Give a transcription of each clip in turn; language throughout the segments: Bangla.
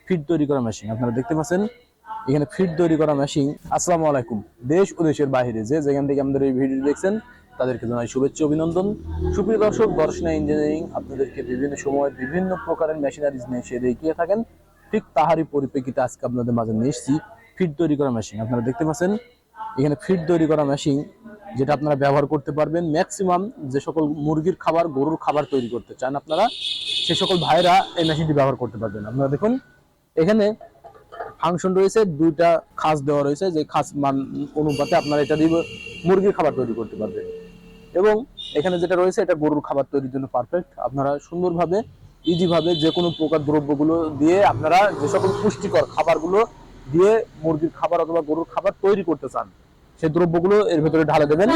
ফিড তৈরি করা মেশিন আপনারা দেখতে পাচ্ছেন। এখানে ফিড তৈরি করা মেশিন। আসসালামু আলাইকুম। দেশ ও দেশের বাইরে যেখান থেকে আমাদের এই ভিডিও দেখছেন তাদেরকে জানাই শুভেচ্ছা অভিনন্দন। সুপ্রিয় দর্শক, দর্শনা ইঞ্জিনিয়ারিং আপনাদেরকে বিভিন্ন সময় বিভিন্ন প্রকারের মেশিনারিজ নিয়ে এসে দেখিয়ে থাকেন। ঠিক তাহারই পরিপ্রেক্ষিতে আজকে আপনাদের মাঝে নিয়ে এসেছি ফিড তৈরি করা মেশিন। আপনারা দেখতে পাচ্ছেন এখানে ফিড তৈরি করা মেশিন, যেটা আপনারা ব্যবহার করতে পারবেন ম্যাক্সিমাম যে সকল মুরগির খাবার, গরুর খাবার তৈরি করতে চান আপনারা, সে সকল ভাইরা এই মেশিনটি ব্যবহার করতে পারবেন। আপনারা দেখুন এখানে ফাংশন রয়েছে, দুইটা খাস দেওয়া রয়েছে, যে খাস মান অনুপাতে আপনারা এটা দিয়ে মুরগির খাবার তৈরি করতে পারবেন। এবং এখানে যেটা রয়েছে এটা গরুর খাবার তৈরির জন্য পারফেক্ট। আপনারা সুন্দরভাবে ইজিভাবে যে কোনো প্রকার দ্রব্যগুলো দিয়ে আপনারা যে সকল পুষ্টিকর খাবারগুলো দিয়ে মুরগির খাবার অথবা গরুর খাবার তৈরি করতে চান, সেই দ্রব্যগুলো এর ভেতরে ঢালে দেবেন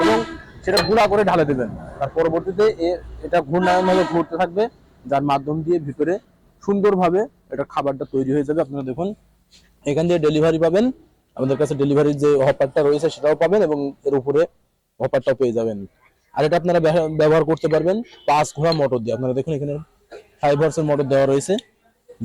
এবং সেটা গুঁড়া করে ঢালে দেবেন। তার পরবর্তীতে এটা ঘূর্ণায়নভাবে ঘুরতে থাকবে, যার মাধ্যম দিয়ে ভিতরে সুন্দরভাবে এটা খাবারটা তৈরি হয়ে যাবে। আপনারা দেখুন এখান দিয়ে ডেলিভারি পাবেন, আমাদের কাছে ডেলিভারির যে হপারটা রয়েছে সেটাও পাবেন এবং এর উপরে হপারটাও পেয়ে যাবেন। আর এটা আপনারা ব্যবহার করতে পারবেন 5 ঘোড়া মোটর দিয়ে। আপনারা দেখুন এখানে 5 হর্সের মোটর দেওয়া রয়েছে,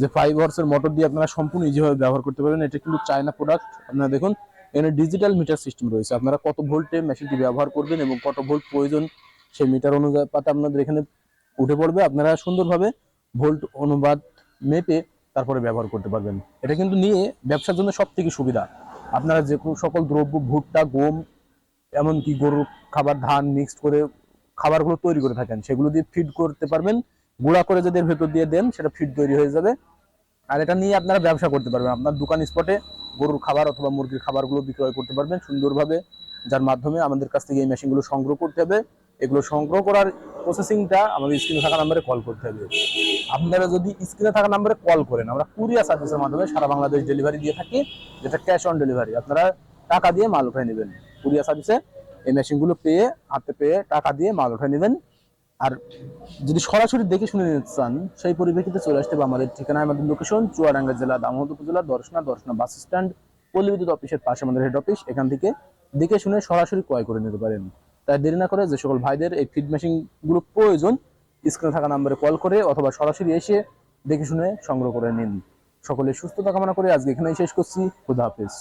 যে 5 হর্সের মোটর দিয়ে আপনারা সম্পূর্ণ ইজিভাবে ব্যবহার করতে পারবেন। এটা কিন্তু চায়না প্রোডাক্ট। আপনারা দেখুন এখানে ডিজিটাল মিটার সিস্টেম রয়েছে, আপনারা কত ভোল্টে মেশিনটি ব্যবহার করবেন এবং কত ভোল্ট প্রয়োজন সেই মিটার অনুপাতে আপনাদের এখানে উঠে পড়বে। আপনারা সুন্দরভাবে ভোল্ট অনুপাত মেপে তারপরে ব্যবহার করতে পারবেন। এটা কিন্তু নিয়ে ব্যবসার জন্য সব থেকে সুবিধা। আপনারা যে সকল দ্রব্য, ভুট্টা, গম, এমনকি গরুর খাবার, ধান মিক্সড করে খাবারগুলো তৈরি করে থাকেন, সেগুলো দিয়ে ফিড করতে পারবেন। গুঁড়া করে যদি এর ভেতর দিয়ে দেন সেটা ফিড তৈরি হয়ে যাবে। আর এটা নিয়ে আপনারা ব্যবসা করতে পারবেন, আপনার দোকান স্পটে গরুর খাবার অথবা মুরগির খাবারগুলো বিক্রয় করতে পারবেন সুন্দরভাবে। যার মাধ্যমে আমাদের কাছ থেকে এই মেশিনগুলো সংগ্রহ করতে হবে। এগুলো সংগ্রহ করার প্রসেসিংটা আমাদের স্ক্রিনে থাকা নাম্বারে কল করতে হবে। আপনারা যদি স্ক্রিনে থাকা নাম্বারে কল করেন, আমরা কুরিয়ার সার্ভিসের মাধ্যমে সারা বাংলাদেশ ডেলিভারি দিয়ে থাকি, যেটা ক্যাশ অন ডেলিভারি। আপনারা টাকা দিয়ে মাল উঠায় নেবেন কুরিয়ার সার্ভিসে। এই মেশিনগুলো পেয়ে হাতে পেয়ে টাকা দিয়ে মাল উঠায় নেবেন। আর যদি সরাসরি দেখে শুনে নিতে চান, সেই পরিপ্রেক্ষিতে চলে আসতে হবে আমাদের ঠিকানা, আমাদের লোকেশন চুয়াডাঙ্গা জেলা দামোহর উপজেলা দর্শনা বাস স্ট্যান্ড, পল্লী বিদ্যুৎ অফিসের পাশে আমাদের হেড অফিস। এখান থেকে দেখে শুনে সরাসরি ক্রয় করে নিতে পারেন। তাই দেরি না করে যে সকল ভাইদের এই ফিড মেশিন গুলো প্রয়োজন, স্ক্রিনে থাকা নাম্বারে কল করে অথবা সরাসরি এসে দেখে শুনে সংগ্রহ করে নিন। সকলে সুস্থতা কামনা করে আজকে এখানেই শেষ করছি। খুদা হাফেজ।